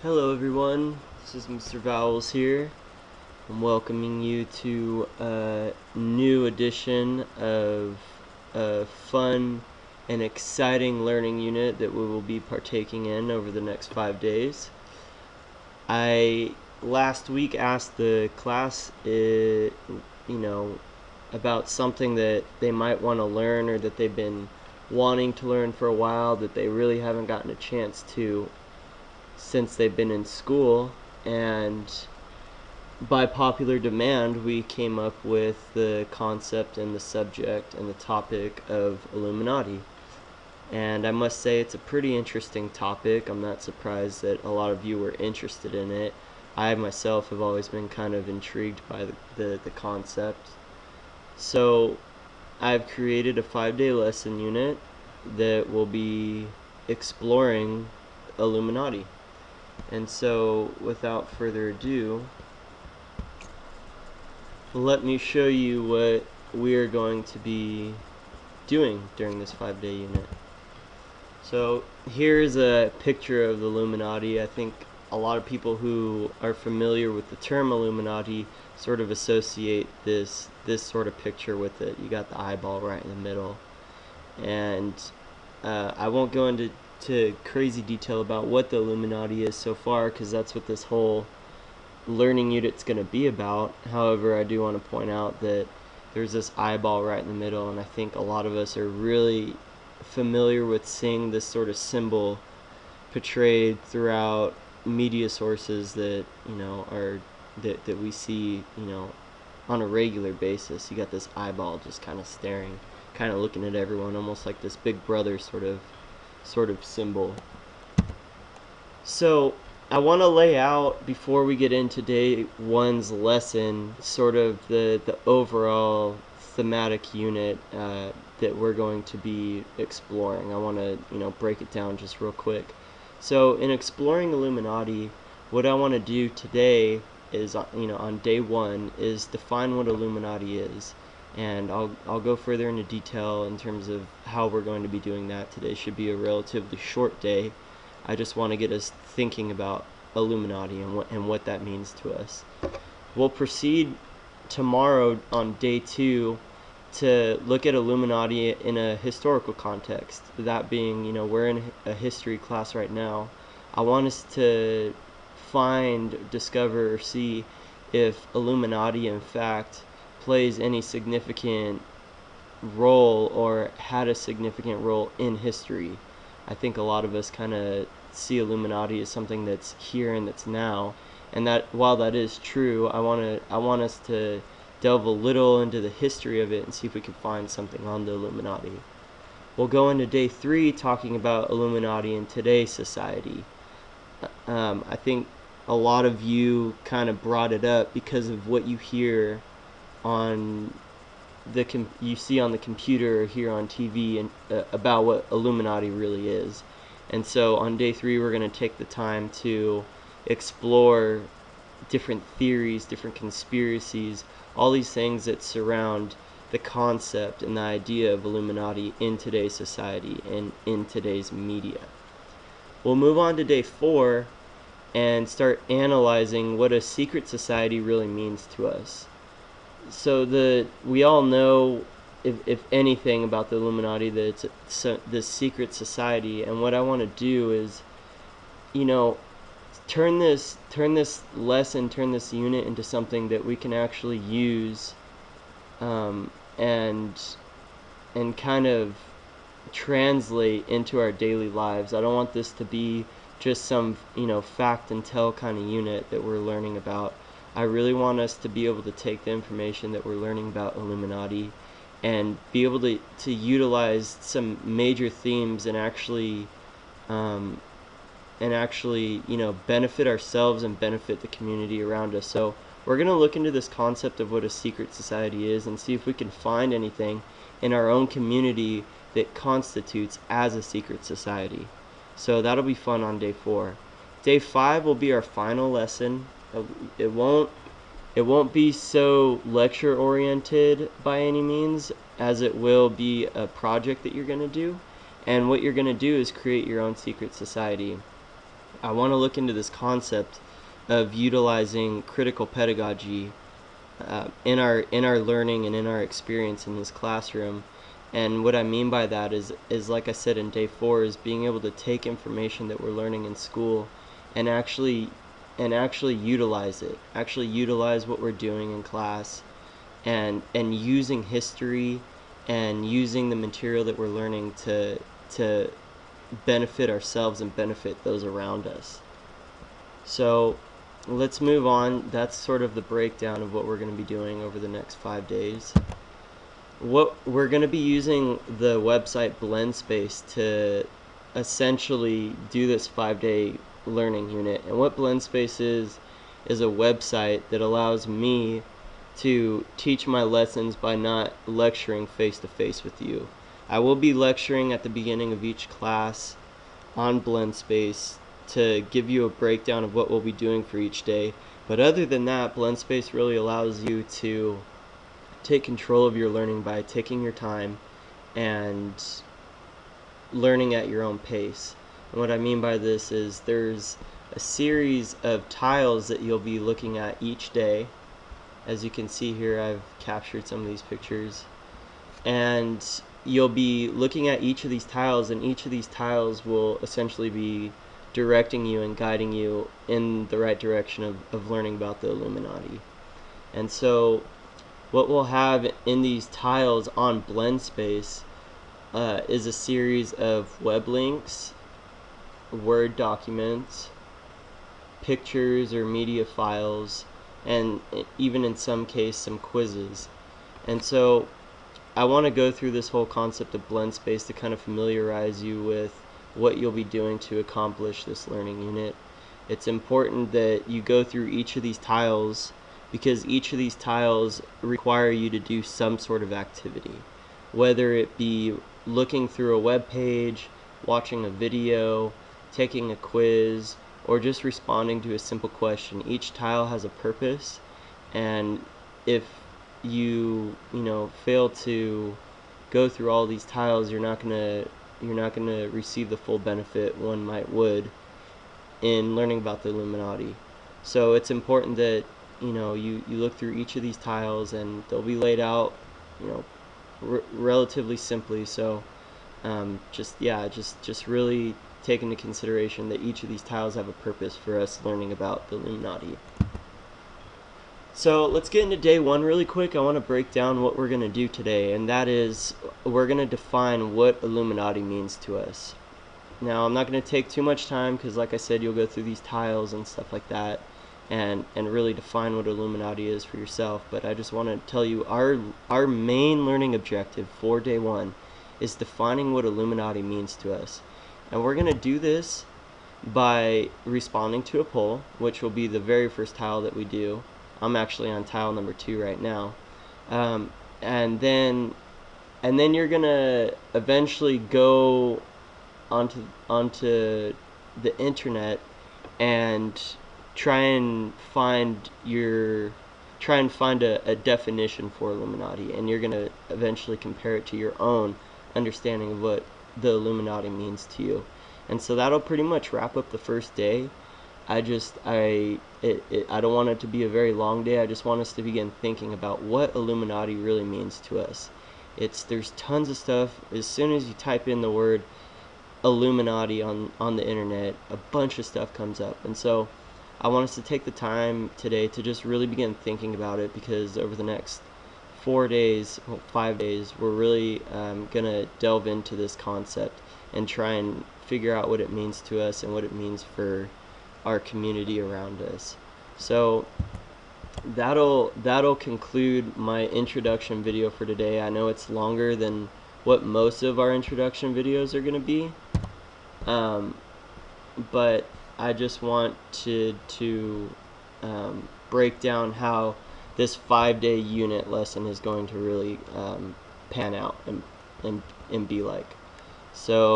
Hello everyone, this is Mr. Vowels here. I'm welcoming you to a new edition of a fun and exciting learning unit that we will be partaking in over the next 5 days. I last week asked the class about something that they might want to learn or that they've been wanting to learn for a while that they really haven't gotten a chance to since they've been in school, and by popular demand we came up with the concept and the subject and the topic of Illuminati. And I must say it's a pretty interesting topic. I'm not surprised that a lot of you were interested in it. I myself have always been kind of intrigued by the concept. So I've created a 5-day lesson unit that will be exploring Illuminati. And so, without further ado, let me show you what we're going to be doing during this 5-day unit. So, here's a picture of the Illuminati. I think a lot of people who are familiar with the term Illuminati sort of associate this sort of picture with it. You got the eyeball right in the middle. And I won't go into crazy detail about what the Illuminati is so far, because that's what this whole learning unit's going to be about. However, I do want to point out that there's this eyeball right in the middle, and I think a lot of us are really familiar with seeing this sort of symbol portrayed throughout media sources that that we see on a regular basis. You got this eyeball just kind of staring, kind of looking at everyone, almost like this big brother sort of symbol. So I want to lay out, before we get into day one's lesson, sort of the overall thematic unit that we're going to be exploring. I want to break it down just real quick. So in exploring Illuminati, what I want to do today is on day one is define what Illuminati is. And I'll go further into detail in terms of how we're going to be doing that. Today should be a relatively short day. I just want to get us thinking about Illuminati and what that means to us. We'll proceed tomorrow on day two to look at Illuminati in a historical context. That being, we're in a history class right now. I want us to find, discover, or see if Illuminati in fact plays any significant role or had a significant role in history. I think a lot of us kind of see Illuminati as something that's here and that's now, and that while that is true, I want us to delve a little into the history of it and see if we can find something on the Illuminati. We'll go into day three talking about Illuminati in today's society. I think a lot of you kind of brought it up because of what you hear on you see on the computer or hear on TV and about what Illuminati really is. And so on day three we're going to take the time to explore different theories, different conspiracies, all these things that surround the concept and the idea of Illuminati in today's society and in today's media. We'll move on to day four and start analyzing what a secret society really means to us. So we all know, if anything, about the Illuminati, that it's this secret society. And what I want to do is, turn this lesson, turn this unit into something that we can actually use, and kind of translate into our daily lives. I don't want this to be just some fact and tell kind of unit that we're learning about. I really want us to be able to take the information that we're learning about Illuminati and be able to utilize some major themes and actually benefit ourselves and benefit the community around us. So we're going to look into this concept of what a secret society is and see if we can find anything in our own community that constitutes as a secret society. So that'll be fun on day four. Day five will be our final lesson. It won't be so lecture oriented by any means, as it will be a project that you're going to do. And what you're going to do is create your own secret society. I want to look into this concept of utilizing critical pedagogy in our learning and in our experience in this classroom. And what I mean by that is like I said in day 4, is being able to take information that we're learning in school and actually utilize it. Actually utilize what we're doing in class, and using history and using the material that we're learning to benefit ourselves and benefit those around us. So let's move on. That's sort of the breakdown of what we're going to be doing over the next 5 days. What we're going to be using the website BlendSpace to essentially do this 5-day learning unit. And what BlendSpace is a website that allows me to teach my lessons by not lecturing face to face with you. I will be lecturing at the beginning of each class on BlendSpace to give you a breakdown of what we'll be doing for each day. But other than that, BlendSpace really allows you to take control of your learning by taking your time and learning at your own pace. And what I mean by this is there's a series of tiles that you'll be looking at each day. As you can see here, I've captured some of these pictures. And you'll be looking at each of these tiles, and each of these tiles will essentially be directing you and guiding you in the right direction of learning about the Illuminati. And so what we'll have in these tiles on BlendSpace is a series of web links, Word documents, pictures or media files, and even in some case some quizzes. And so I want to go through this whole concept of BlendSpace to kind of familiarize you with what you'll be doing to accomplish this learning unit. It's important that you go through each of these tiles because each of these tiles require you to do some sort of activity, whether it be looking through a web page, watching a video, taking a quiz, or just responding to a simple question. Each tile has a purpose, and if you fail to go through all these tiles, you're not gonna receive the full benefit one would in learning about the Illuminati. So it's important that you look through each of these tiles, and they'll be laid out relatively simply. So just really take into consideration that each of these tiles have a purpose for us learning about the Illuminati. So let's get into day 1 really quick. I want to break down what we're going to do today, and that is we're going to define what Illuminati means to us. Now, I'm not going to take too much time because, like I said, you'll go through these tiles and stuff like that and really define what Illuminati is for yourself. But I just want to tell you our main learning objective for day 1 is defining what Illuminati means to us. And we're going to do this by responding to a poll, which will be the very first tile that we do. I'm actually on tile number 2 right now. And then you're going to eventually go onto the internet and try and find a definition for Illuminati, and you're going to eventually compare it to your own understanding of what the Illuminati means to you. And so that'll pretty much wrap up the first day. I don't want it to be a very long day. I just want us to begin thinking about what Illuminati really means to us. There's tons of stuff. As soon as you type in the word Illuminati on the internet, a bunch of stuff comes up. And so I want us to take the time today to just really begin thinking about it, because over the next 5 days, we're really going to delve into this concept and try and figure out what it means to us and what it means for our community around us. So that'll conclude my introduction video for today. I know it's longer than what most of our introduction videos are going to be, but I just want to break down how this 5-day unit lesson is going to really pan out and be like. So